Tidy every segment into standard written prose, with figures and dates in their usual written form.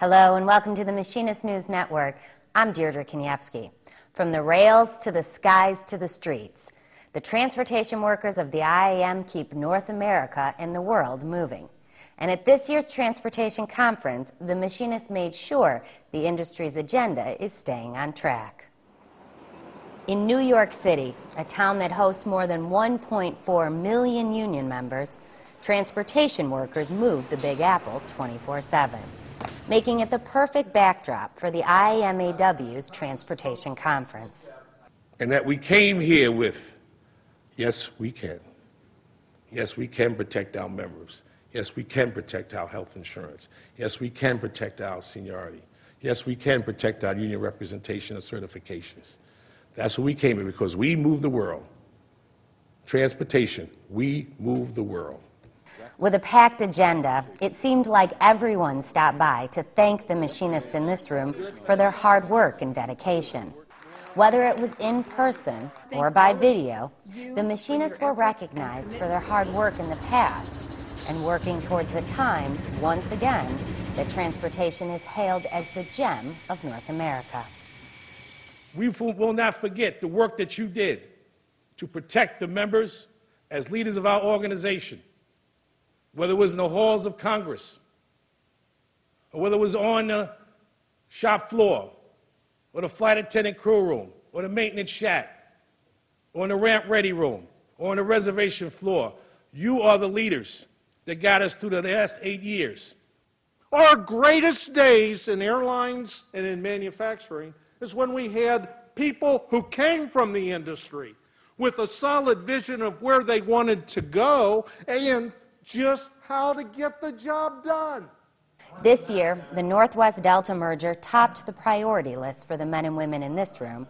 Hello and welcome to the Machinist News Network. I'm Deirdre Kanievsky. From the rails to the skies to the streets, the transportation workers of the IAM keep North America and the world moving. And at this year's Transportation Conference, the Machinists made sure the industry's agenda is staying on track. In New York City, a town that hosts more than 1.4 million union members, transportation workers move the Big Apple 24/7, making it the perfect backdrop for the IAMAW's Transportation Conference. And that we came here with, yes, we can. Yes, we can protect our members. Yes, we can protect our health insurance. Yes, we can protect our seniority. Yes, we can protect our union representation and certifications. That's what we came here, because we move the world. Transportation, we move the world. With a packed agenda, it seemed like everyone stopped by to thank the machinists in this room for their hard work and dedication. Whether it was in person or by video, the machinists were recognized for their hard work in the past and working towards the time, once again, that transportation is hailed as the gem of North America. We will not forget the work that you did to protect the members as leaders of our organization, whether it was in the halls of Congress, or whether it was on the shop floor, or the flight attendant crew room, or the maintenance shack, or in the ramp ready room, or on the reservation floor. You are the leaders that got us through the last 8 years. Our greatest days in airlines and in manufacturing is when we had people who came from the industry with a solid vision of where they wanted to go and just how to get the job done. This year, the Northwest-Delta merger topped the priority list for the men and women in this room.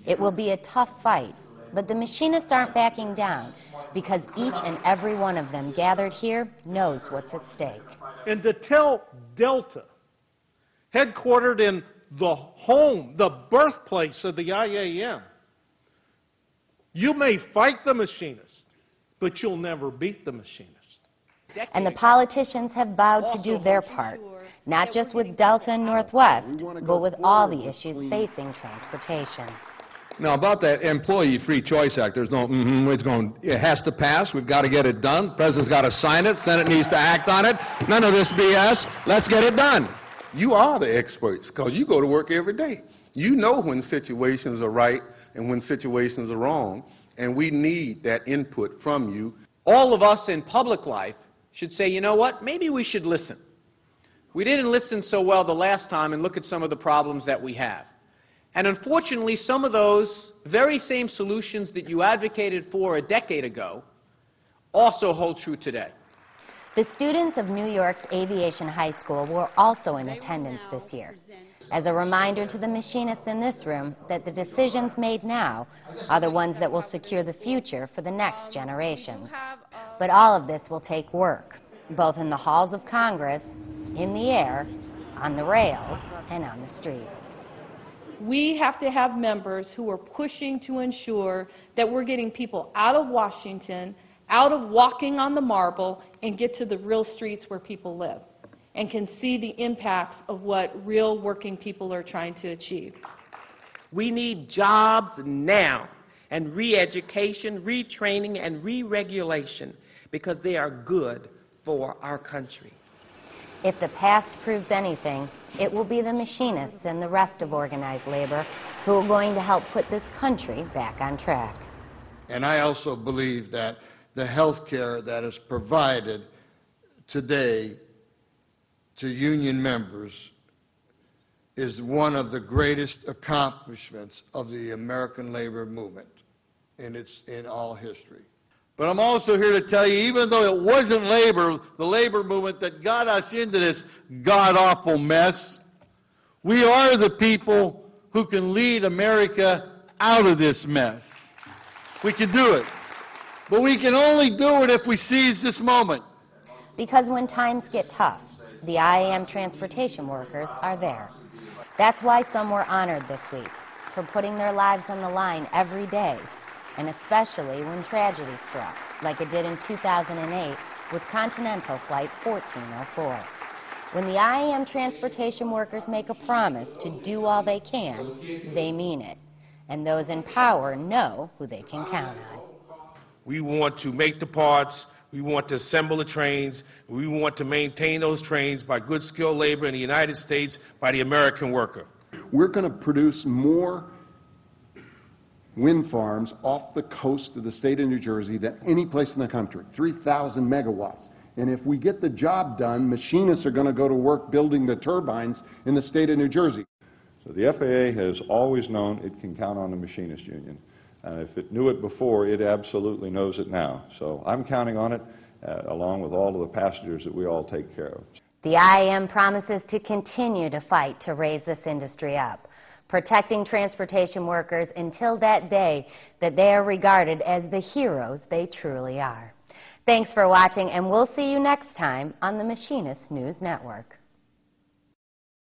It will be a tough fight, but the machinists aren't backing down because each and every one of them gathered here knows what's at stake. And to tell Delta, headquartered in the home, the birthplace of the IAM, you may fight the machinist, but you'll never beat the machinist. And the politicians have vowed to do their part, not just with Delta and Northwest, but with all the issues facing transportation. Now, about that Employee Free Choice Act, there's no it has to pass. We've got to get it done. The President's got to sign it. Senate needs to act on it. None of this BS. Let's get it done. You are the experts, because you go to work every day. You know when situations are right and when situations are wrong, and we need that input from you. All of us in public life should say, you know what, maybe we should listen. We didn't listen so well the last time, and look at some of the problems that we have. And unfortunately, some of those very same solutions that you advocated for a decade ago also hold true today. The students of New York's Aviation High School were also in attendance this year, as a reminder to the machinists in this room that the decisions made now are the ones that will secure the future for the next generation. But all of this will take work, both in the halls of Congress, in the air, on the rails, and on the streets. We have to have members who are pushing to ensure that we're getting people out of Washington, out of walking on the marble, and get to the real streets where people live and can see the impacts of what real working people are trying to achieve. We need jobs now, and re-education, retraining, and re-regulation, because they are good for our country. If the past proves anything, it will be the machinists and the rest of organized labor who are going to help put this country back on track. And I also believe that the health care that is provided today to union members is one of the greatest accomplishments of the American labor movement in all history. But I'm also here to tell you, even though it wasn't labor, the labor movement that got us into this god-awful mess, we are the people who can lead America out of this mess. We can do it. But we can only do it if we seize this moment. Because when times get tough, the IAM transportation workers are there. That's why some were honored this week for putting their lives on the line every day, and especially when tragedy struck, like it did in 2008 with Continental Flight 1404. When the IAM transportation workers make a promise to do all they can, they mean it. And those in power know who they can count on. We want to make the parts, we want to assemble the trains, we want to maintain those trains by good skilled labor in the United States by the American worker. We're going to produce more wind farms off the coast of the state of New Jersey than any place in the country, 3,000 megawatts. And if we get the job done, machinists are going to go to work building the turbines in the state of New Jersey. So the FAA has always known it can count on the machinist union. If it knew it before, it absolutely knows it now. So I'm counting on it, along with all of the passengers that we all take care of. The IAM promises to continue to fight to raise this industry up, protecting transportation workers until that day that they are regarded as the heroes they truly are. Thanks for watching, and we'll see you next time on the Machinist News Network.